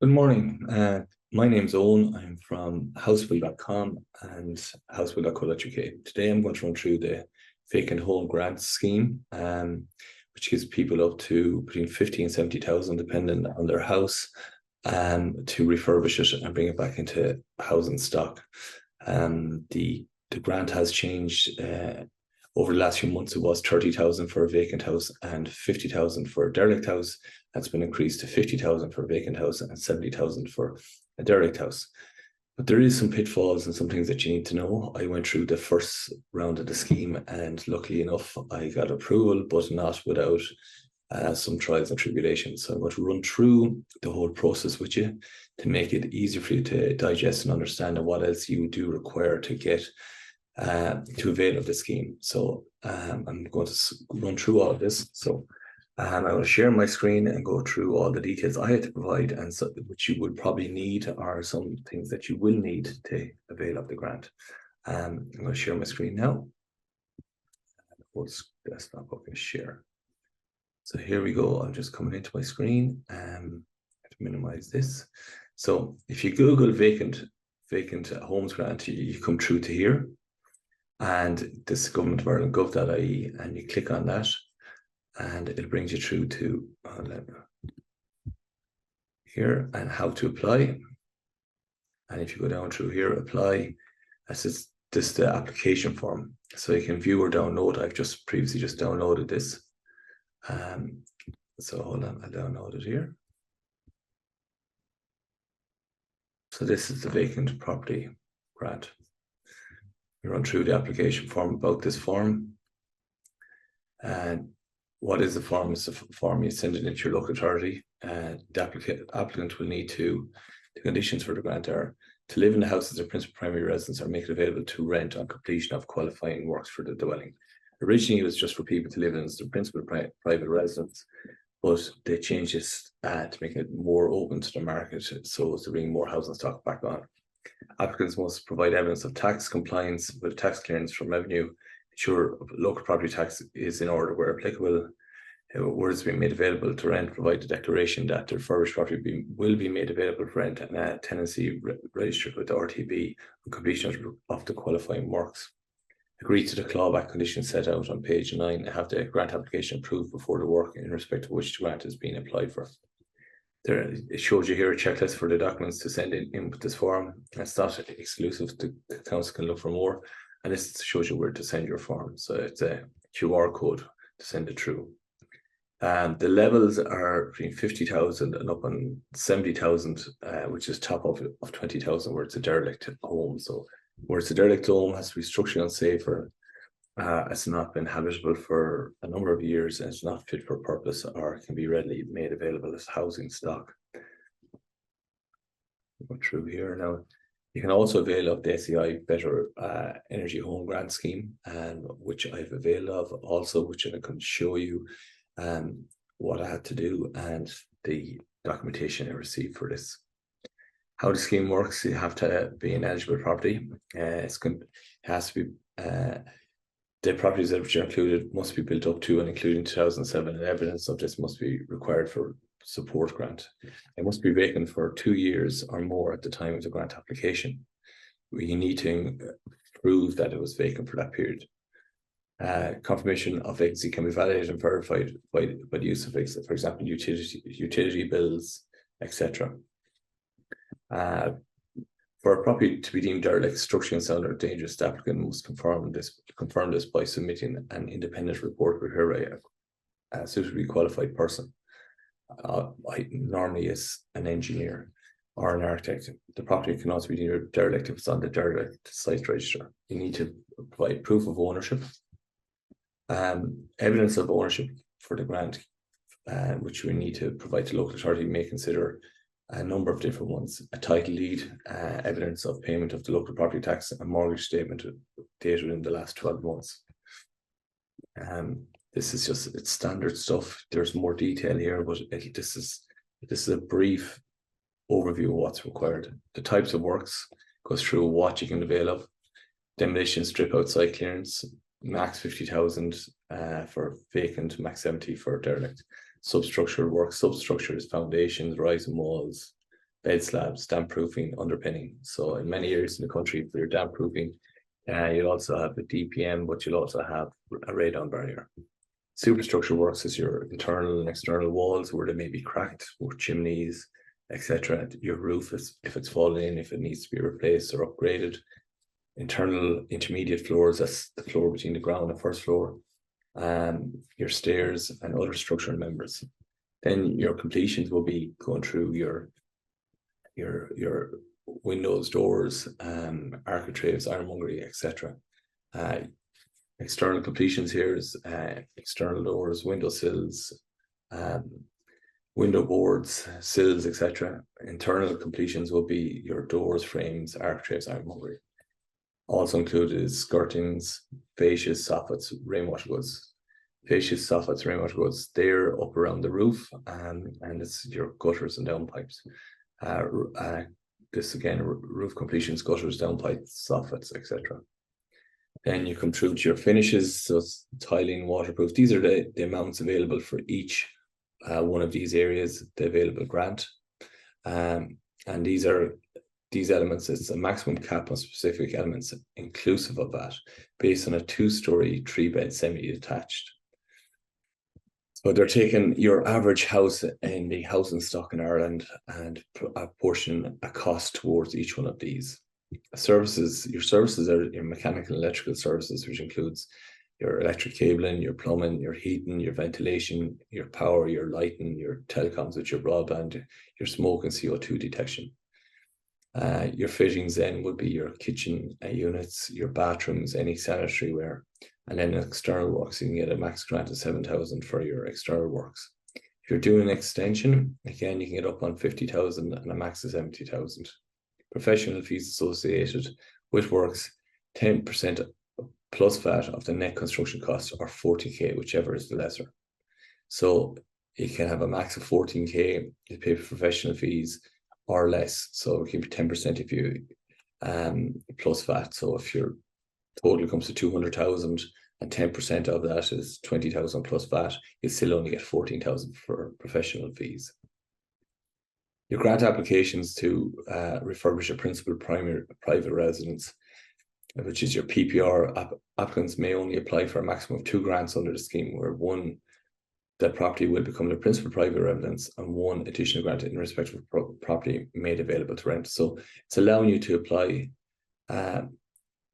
Good morning. My name's Eoghain. I'm from Housebuild.com and Housebuild.co.uk. Today I'm going to run through the Vacant Home Grant Scheme, which gives people up to between 50 and 70,000, depending on their house, to refurbish it and bring it back into housing stock. The grant has changed over the last few months. It was 30,000 for a vacant house and 50,000 for a derelict house. That's been increased to 50,000 for a vacant house and 70,000 for a derelict house. But there is some pitfalls and some things that you need to know. I went through the first round of the scheme and luckily enough, I got approval, but not without some trials and tribulations. So I'm going to run through the whole process with you to make it easier for you to digest and understand and what else you do require to get to avail of the scheme. So I'm going to run through all of this. So I'm going to share my screen and go through all the details I had to provide, and so which you would probably need are some things that you will need to avail of the grant. I'm going to share my screen now. Desktop, okay, share. So here we go. I'm just coming into my screen. I have to minimize this. So if you Google vacant homes grant, you come through to here, and this Government of Ireland gov.ie, and you click on that, and it brings you through to here and how to apply. And if you go down through here, apply, this is the application form. So you can view or download. I've just previously downloaded this. So hold on, I'll download it here. So this is the Vacant Property Grant. You run through the application form about this form. And what is the form? It's a form you send it into your local authority. The applicant will need to, the conditions for the grant are to live in the house as their principal primary residence or make it available to rent on completion of qualifying works for the dwelling. Originally, it was just for people to live in as their principal private residence, but they changed this to make it more open to the market, so as to bring more housing stock back on. Applicants must provide evidence of tax compliance with tax clearance from revenue, ensure local property tax is in order where applicable, where it's being made available to rent, provide the declaration that the refurbished property will be made available for rent, and a tenancy registered with the RTB on completion of the qualifying works. Agree to the clawback conditions set out on page 9 and have the grant application approved before the work in respect of which the grant is being applied for. There, it shows you here a checklist for the documents to send in with this form. It's not exclusive. The council can look for more, and this shows you where to send your form. So it's a QR code to send it through. The levels are between 50,000 and up on 70,000, which is top of 20,000 where it's a derelict home. So where it's a derelict home, has to be structurally unsafe, or it's not been habitable for a number of years and it's not fit for purpose, or can be readily made available as housing stock. Go through here now. You can also avail of the SEI Better Energy Home Grant Scheme, which I've availed of also, which I can show you what I had to do and the documentation I received for this. How the scheme works: you have to be an eligible property. It has to be the properties that are included must be built up to and including 2007, and evidence of this must be required for support grant. It must be vacant for 2 years or more at the time of the grant application. We need to prove that it was vacant for that period. Confirmation of vacancy can be validated and verified by the use of, for example, utility bills, etc. For a property to be deemed derelict, structurally unsound, or dangerous, the applicant must confirm this by submitting an independent report prepared by a suitably qualified person. Normally is an engineer or an architect. The property can also be deemed derelict if it's on the derelict site register. You need to provide proof of ownership, evidence of ownership for the grant, which we need to provide to local authority. May consider a number of different ones: a title deed, evidence of payment of the local property tax, a mortgage statement dated in the last 12 months. This is just, it's standard stuff. There's more detail here, but this is a brief overview of what's required. The types of works goes through what you can avail of: demolition, strip out, site clearance, max 50,000 for vacant, max 70 for derelict. Substructural work: substructures, foundations, rising walls, bed slabs, damp proofing, underpinning. So in many areas in the country, for your damp proofing, you'll also have a DPM, but you'll also have a radon barrier. Superstructure works is your internal and external walls where they may be cracked, or chimneys, etc. Your roof is if it's falling in, if it needs to be replaced or upgraded. Internal intermediate floors, that's the floor between the ground and first floor. Your stairs and other structural members. Then your completions will be going through your windows, doors, architraves, ironmongery, etc. External completions here is external doors, window sills, window boards, sills, etc. Internal completions will be your doors, frames, architraves, ironmongery. Also included is skirtings, fascias, soffits, rainwater goods. Fascias, soffits, rainwater goods, they're up around the roof, and it's your gutters and downpipes. This again, roof completions, gutters, downpipes, soffits, etc. Then you come through to your finishes, so it's tiling, waterproof. These are the amounts available for each one of these areas, the available grant. And these elements, it's a maximum cap on specific elements inclusive of that, based on a 2-story, 3-bed semi-detached. So they're taking your average house in the housing stock in Ireland and apportion a cost towards each one of these. Services, your services are your mechanical and electrical services, which includes your electric cabling, your plumbing, your heating, your ventilation, your power, your lighting, your telecoms with your broadband, your smoke and CO2 detection. Your fittings then would be your kitchen units, your bathrooms, any sanitary ware, and then external works. You can get a max grant of 7,000 for your external works. If you're doing an extension, again, you can get up on 50,000 and a max of 70,000. Professional fees associated with works, 10% plus VAT of the net construction costs, or 40k, whichever is the lesser. So you can have a max of 14k, you pay for professional fees or less. So it can be 10% if you plus VAT. So if your total comes to 200,000 and 10% of that is 20,000 plus VAT, you still only get 14,000 for professional fees. Your grant applications to refurbish a principal primary private residence, which is your PPR, applicants may only apply for a maximum of 2 grants under the scheme, where one, that property will become the principal private residence, and 1 additional grant in respect of property made available to rent. So it's allowing you to apply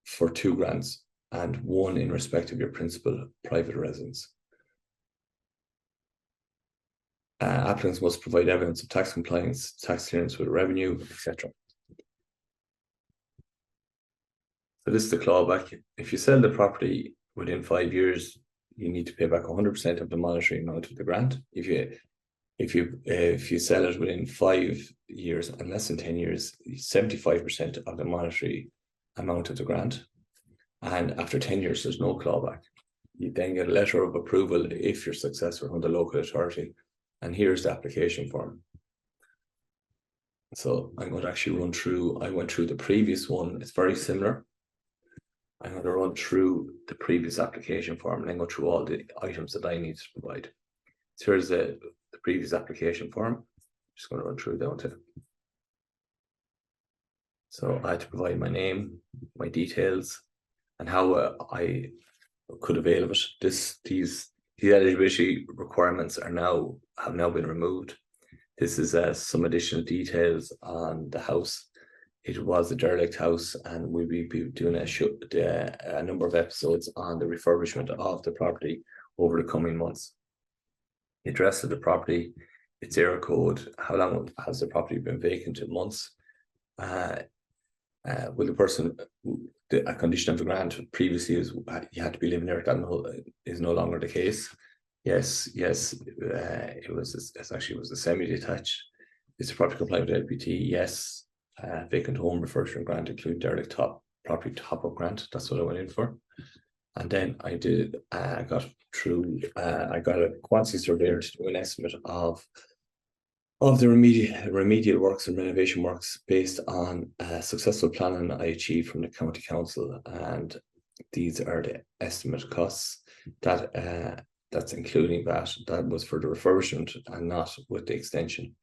for 2 grants and 1 in respect of your principal private residence. Applicants must provide evidence of tax compliance, tax clearance with revenue, etc. So this is the clawback. If you sell the property within 5 years, you need to pay back 100% of the monetary amount of the grant. If you sell it within 5 years and less than 10 years, 75% of the monetary amount of the grant. And after 10 years, there's no clawback. You then get a letter of approval if you're successful from the local authority. And here's the application form. So I'm going to actually run through, I went through the previous one. It's very similar. I'm going to run through the previous application form and then go through all the items that I need to provide. So here's the previous application form. Just going to run through down to. So I had to provide my name, my details, and how I could avail of it. These eligibility requirements have now been removed. This is some additional details on the house. It was a derelict house, and we'll be doing a number of episodes on the refurbishment of the property over the coming months. The address of the property, its area code, how long has the property been vacant in months, will the person, a condition of the grant previously is you had to be living there. That is no longer the case. Yes, it was a semi-detached. Is the property compliant with LPT? Yes. Vacant home refurbishment grant, including derelict property top-up grant. That's what I went in for. And then I got a quantity surveyor to do an estimate of the remedial works and renovation works based on successful planning I achieved from the county council, and these are the estimate costs that that's including that was for the refurbishment and not with the extension.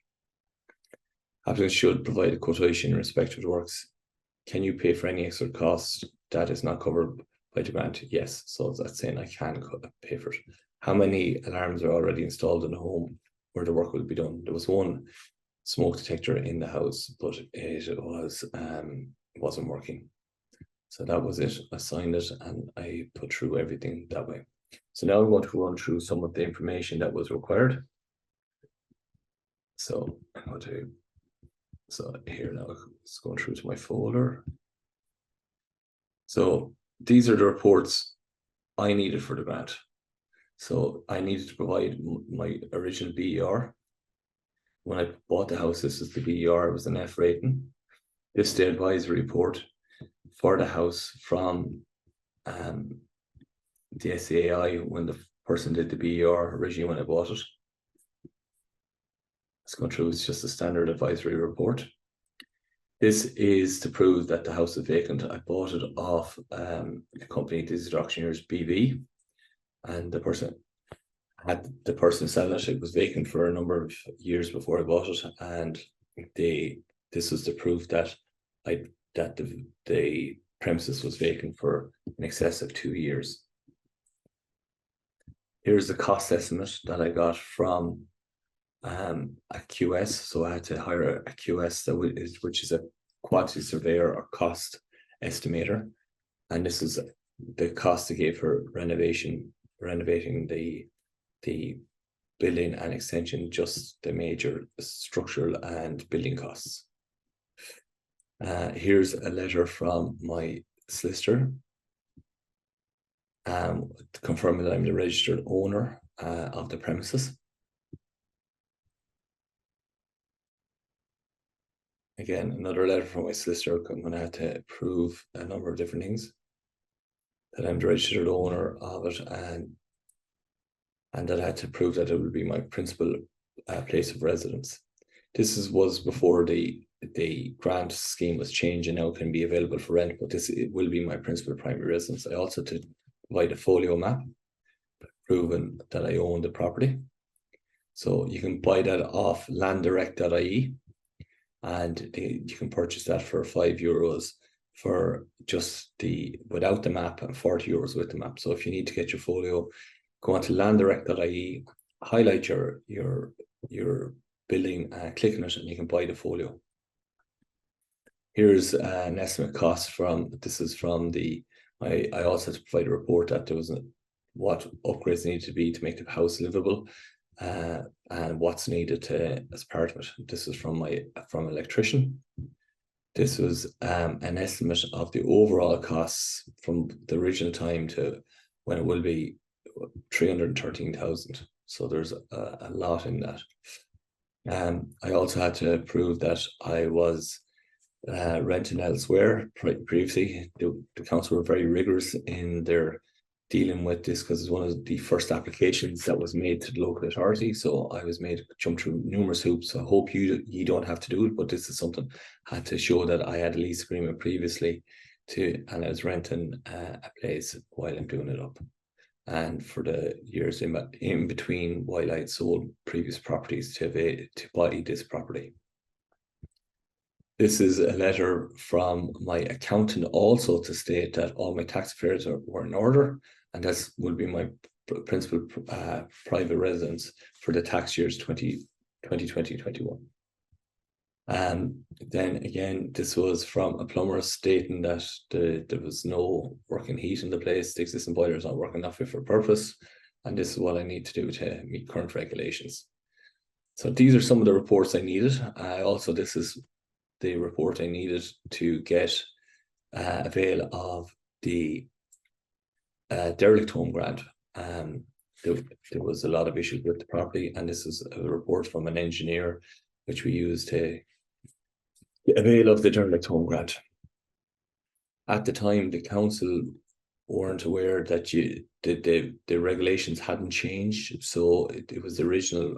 Applicants should provide a quotation in respect of the works. Can you pay for any extra cost that is not covered by the grant? Yes. So that's saying I can pay for it. How many alarms are already installed in the home where the work will be done? There was one smoke detector in the house, but it wasn't working. So that was it. I signed it and I put through everything that way. So now I'm going to run through some of the information that was required. So I'm going to, so here now it's going through to my folder. So these are the reports I needed for the grant. So I needed to provide my original BER. When I bought the house, this is the BER, it was an F rating. This is the advisory report for the house from the SAI when the person did the BER originally when I bought it. Let's go through, it's just a standard advisory report. This is to prove that the house is vacant. I bought it off the company, these are auctioneers, BV, and the person selling it, it was vacant for a number of years before I bought it, and this was the proof that the premises was vacant for in excess of 2 years. Here's the cost estimate that I got from a QS. So I had to hire a QS which is a quantity surveyor or cost estimator, and this is the cost they gave for renovating the building and extension, just the major structural and building costs. Here's a letter from my solicitor confirming that I'm the registered owner of the premises. Again, another letter from my solicitor when I had to prove a number of different things, that I'm the registered owner of it, and that I had to prove that it would be my principal place of residence. This was before the grant scheme was changed and now can be available for rent, but it will be my principal primary residence. I also had to provide a folio map proving that I own the property. So you can buy that off landdirect.ie, and you can purchase that for €5 for just without the map, and €40 with the map. So if you need to get your folio, go on to landdirect.ie, highlight your building, click on it, and you can buy the folio. Here's an estimate cost this is from I also had to provide a report that there was what upgrades needed to be to make the house livable, and what's needed as part of it. This is from electrician. This was an estimate of the overall costs from the original time to when it will be 313,000. So there's a lot in that. I also had to prove that I was renting elsewhere previously. The council were very rigorous in their dealing with this because it's one of the first applications that was made to the local authority. So I was made to jump through numerous hoops. So I hope you don't have to do it, but this is something I had to show that I had a lease agreement previously and I was renting a place while I'm doing it up. And for the years in between while I had sold previous properties to buy this property. This is a letter from my accountant also to state that all my tax affairs were in order, and this will be my principal private residence for the tax years 2020-21. Then again, this was from a plumber stating that there was no working heat in the place, the existing boiler is not working, not fit for purpose, and this is what I need to do to meet current regulations. So these are some of the reports I needed. This is the report I needed to get avail of the Derelict home grant. There was a lot of issues with the property, and this is a report from an engineer which we used to avail of the Derelict home grant. At the time, the council weren't aware that the regulations hadn't changed, so it was the original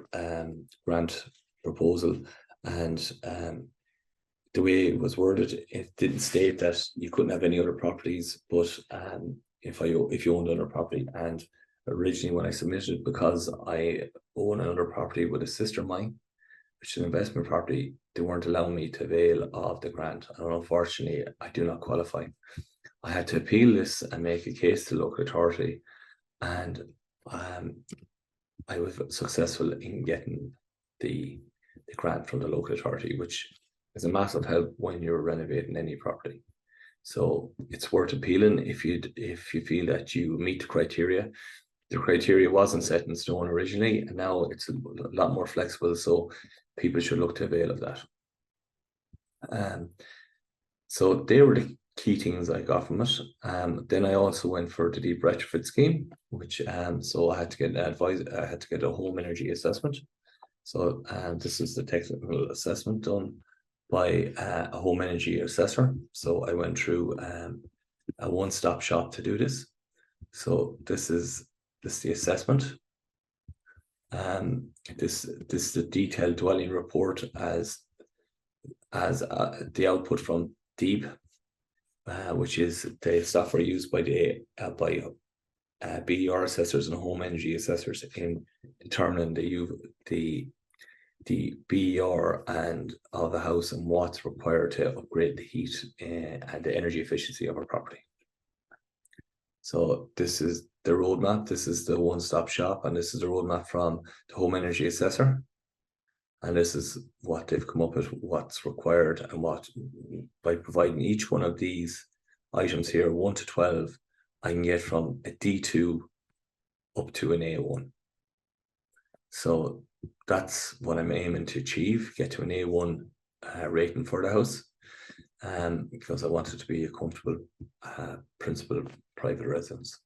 grant proposal, and the way it was worded, it didn't state that you couldn't have any other properties, but if you owned another property. And originally when I submitted, because I own another property with a sister of mine, which is an investment property, they weren't allowing me to avail of the grant. And unfortunately, I do not qualify. I had to appeal this and make a case to the local authority, and I was successful in getting the grant from the local authority, which is a massive help when you're renovating any property. So it's worth appealing if you feel that you meet the criteria. The criteria wasn't set in stone originally, and now it's a lot more flexible, so people should look to avail of that. So they were the key things I got from it. Then I also went for the deep retrofit scheme, which so I had to get an I had to get a home energy assessment. So this is the technical assessment done by a home energy assessor. So I went through a one-stop shop to do this. So this is the assessment. This is the detailed dwelling report as the output from Deep, which is the software used by the BER assessors and home energy assessors in determining the BER and of the house and what's required to upgrade the heat and the energy efficiency of our property. So this is the roadmap. This is the one-stop shop, and this is the roadmap from the home energy assessor. And this is what they've come up with, what's required, and what, by providing each one of these items here, 1 to 12, I can get from a D2 up to an A1. So that's what I'm aiming to achieve, get to an A1 rating for the house, because I want it to be a comfortable principal private residence.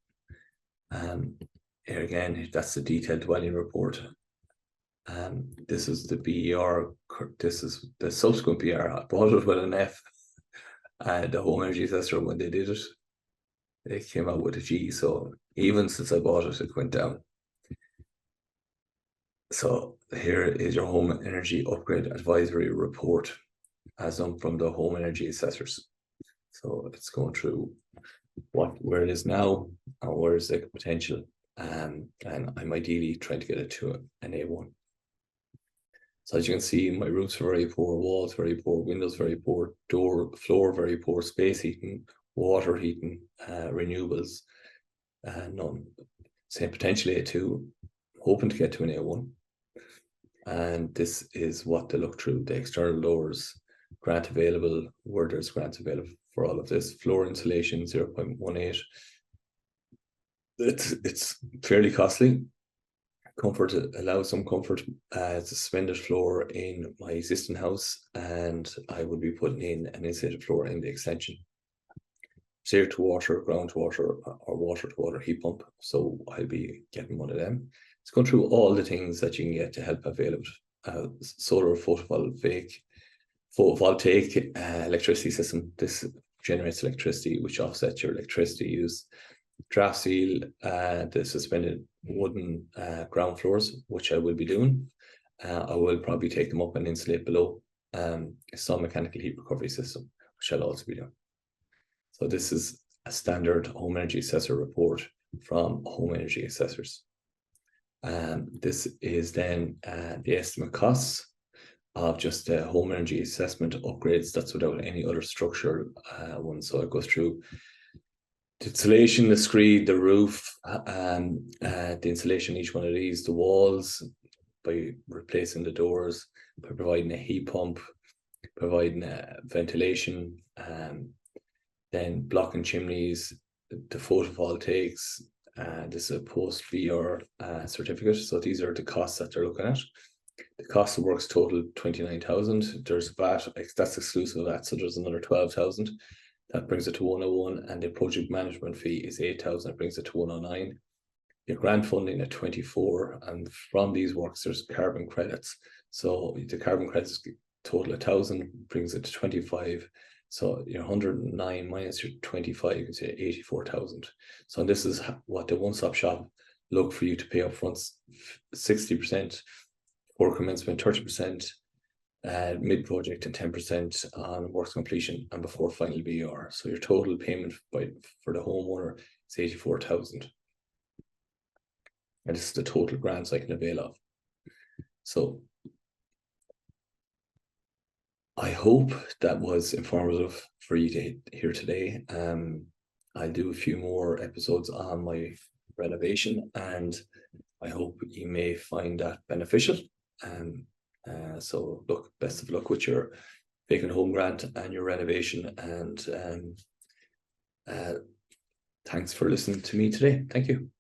Here again, that's the detailed dwelling report. This is the BER, this is the subsequent BER. I bought it with an F. The home energy assessor, when they did it, they came out with a G. So even since I bought it, it went down. So here is your home energy upgrade advisory report as done from the home energy assessors. So it's going through where it is now and where is the potential. And I'm ideally trying to get it to an A1. So as you can see, my roofs are very poor, walls very poor, windows very poor, floor very poor, space heating, water heating, renewables, none. Same potentially A2, hoping to get to an A1. And this is what they look through, the external doors, grant available, where there's grants available for all of this. Floor insulation, 0.18. It's fairly costly. Comfort allows some comfort. It's a suspended floor in my existing house, and I will be putting in an insulated floor in the extension. Zero to water, ground to water, or water to water heat pump. So I'll be getting one of them. It's going through all the things that you can get to help avail of it. Solar photovoltaic electricity system. This generates electricity, which offsets your electricity use. Draft seal, the suspended wooden ground floors, which I will be doing. I will probably take them up and insulate below. Some mechanical heat recovery system, which I'll also be doing. So this is a standard home energy assessor report from home energy assessors. This is then the estimate costs of just home energy assessment upgrades. That's without any other structural ones. So it goes through the insulation, the screed, the roof, the insulation, each one of these, the walls, by replacing the doors, by providing a heat pump, providing ventilation, then blocking chimneys, the photovoltaics. This is a post-BR certificate. So these are the costs that they're looking at. The cost of works total 29,000. There's VAT, that's exclusive of that. So there's another 12,000. That brings it to 101, and the project management fee is 8,000. It brings it to 109. Your grant funding at 24, and from these works there's carbon credits. So the carbon credits total 1,000 brings it to 25. So your 109 minus your 25 is 84,000. So this is what the one-stop shop look for you to pay up front: 60% for commencement, 30%. Mid-project, and 10% on works completion and before final BR. So your total payment for the homeowner is 84,000. And this is the total grants I can avail of. So I hope that was informative for you to hear today. I'll do a few more episodes on my renovation, and I hope you may find that beneficial. So look, best of luck with your vacant home grant and your renovation, and thanks for listening to me today. Thank you.